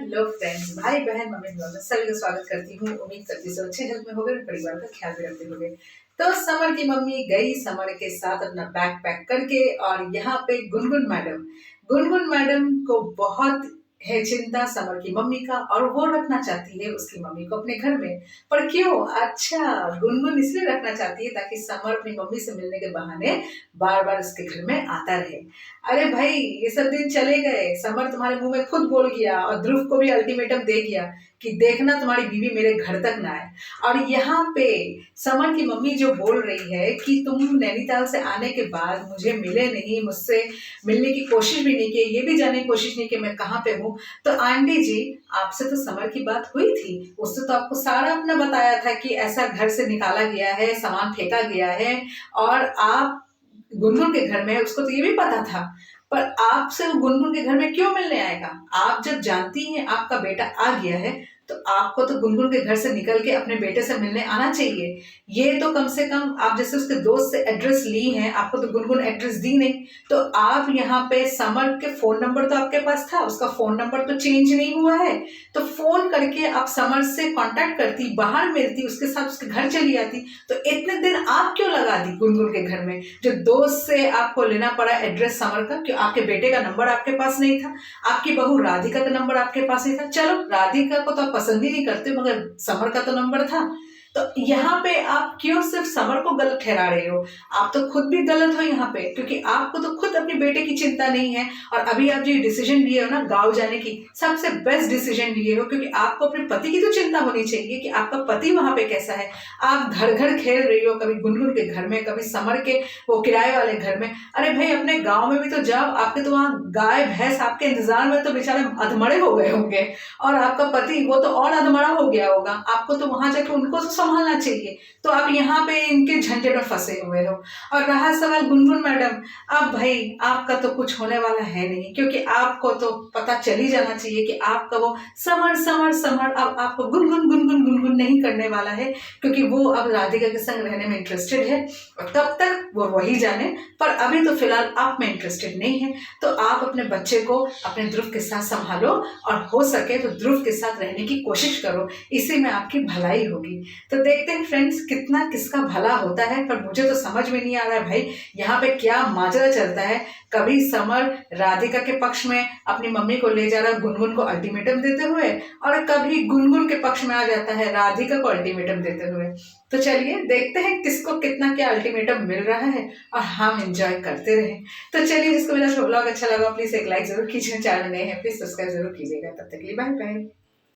Hello friends, भाई बहन mummy blog में सभी का स्वागत करती हूँ। उम्मीद करती हूँ अच्छे हेल्थ में होगे, परिवार का ख्याल भी रखते होगे। तो समर की मम्मी गई समर के साथ अपना बैग पैक करके, और यहाँ पे गुनगुन मैडम को बहुत है चिंता समर की मम्मी का, और वो रखना चाहती है उसकी मम्मी को अपने घर में। पर क्यों? अच्छा, गुनगुन इसलिए रखना चाहती है ताकि समर अपनी मम्मी से मिलने के बहाने बार बार उसके घर में आता रहे। अरे भाई, ये सब दिन चले गए। समर तुम्हारे मुंह में खुद बोल गया और ध्रुव को भी अल्टीमेटम दे गया कि देखना तुम्हारी बीवी मेरे घर तक ना आए। और यहाँ पे समर की मम्मी जो बोल रही है कि तुम नैनीताल से आने के बाद मुझे मिले नहीं, मुझसे मिलने की कोशिश भी नहीं की, ये भी जानने की कोशिश नहीं कि मैं कहाँ पे हूँ। तो आंटी जी, आपसे तो समर की बात हुई थी, उसने तो आपको सारा अपना बताया था कि ऐसा घर से निकाला गया है, सामान फेंका गया है और आप गुनगुन के घर में है। उसको तो ये भी पता था, पर आपसे वो गुनगुन के घर में क्यों मिलने आएगा? आप जब जानती हैं आपका बेटा आ गया है, तो आपको तो गुनगुन के घर से निकल के अपने बेटे से मिलने आना चाहिए। ये तो कम से कम आप जैसे उसके दोस्त से एड्रेस ली है, आपको तो गुनगुन एड्रेस दी नहीं। तो आप यहाँ पे समर के फोन नंबर तो आपके पास था, उसका फोन नंबर तो चेंज नहीं हुआ है, तो फोन करके आप समर से कांटेक्ट करती, बाहर मिलती, उसके साथ उसके घर चली आती। तो इतने दिन आप क्यों लगा दी गुनगुन के घर में? जो दोस्त से आपको लेना पड़ा एड्रेस समर का, क्यों? आपके बेटे का नंबर आपके पास नहीं था, आपकी बहू राधिका का नंबर आपके पास नहीं था। चलो, राधिका को तो आप पसंद ही नहीं करते, मगर समर का तो नंबर था। तो यहाँ पे आप क्यों सिर्फ समर को गलत ठहरा रहे हो? आप तो खुद भी गलत हो यहाँ पे, क्योंकि आपको तो खुद अपने बेटे की चिंता नहीं है। और अभी आप जो डिसीजन लिए हो ना गाँव जाने की, सबसे बेस्ट डिसीजन लिए हो, क्योंकि आपको अपने पति की तो चिंता होनी चाहिए कि आपका पति वहां पे कैसा है। आप घर घर खेल रही हो, कभी गुनगुन के घर में, कभी समर के वो किराए वाले घर में। अरे भाई, अपने गाँव में भी तो जाओ, आपके तो वहाँ गाय भैंस आपके इंतजार में तो बेचारे अधमड़े हो गए होंगे, और आपका पति वो तो और अधमड़ा हो गया होगा। आपको तो वहां जाके उनको तो संभालना चाहिए, तो आप यहाँ पे इनके झंझट में फंसे हुए हो। और रहा सवाल गुनगुन मैडम, अब भाई आपका तो कुछ होने वाला है नहीं, क्योंकि आपको तो पता चल ही जाना चाहिए कि आपका वो समर समर समर अब आपको गुनगुन गुनगुन गुनगुन नहीं करने वाला है, क्योंकि वो अब राधिका के संग रहने में इंटरेस्टेड है, और तब तक वो वही जाने। पर अभी तो फिलहाल आप में इंटरेस्टेड नहीं है। तो आप अपने बच्चे को अपने ध्रुव के साथ संभालो, और हो सके तो ध्रुव के साथ रहने की कोशिश करो, इसी में आपकी भलाई होगी। तो देखते हैं फ्रेंड्स कितना किसका भला होता है। पर मुझे तो समझ में नहीं आ रहा है भाई, यहाँ पे क्या माजरा चलता है। कभी समर राधिका के पक्ष में अपनी मम्मी को ले जा रहा है गुनगुन को अल्टीमेटम देते हुए, और कभी गुनगुन के पक्ष में आ जाता है राधिका को अल्टीमेटम देते हुए। तो चलिए देखते हैं किसको कितना क्या अल्टीमेटम मिल रहा है, और हम एंजॉय करते रहें। तो चलिए, जिसको मेरा ब्लॉग अच्छा लगा प्लीज एक लाइक जरूर कीजिए, चैनल नए हैं प्लीज सब्सक्राइब जरूर कीजिएगा। तब तक के लिए बाय बाय।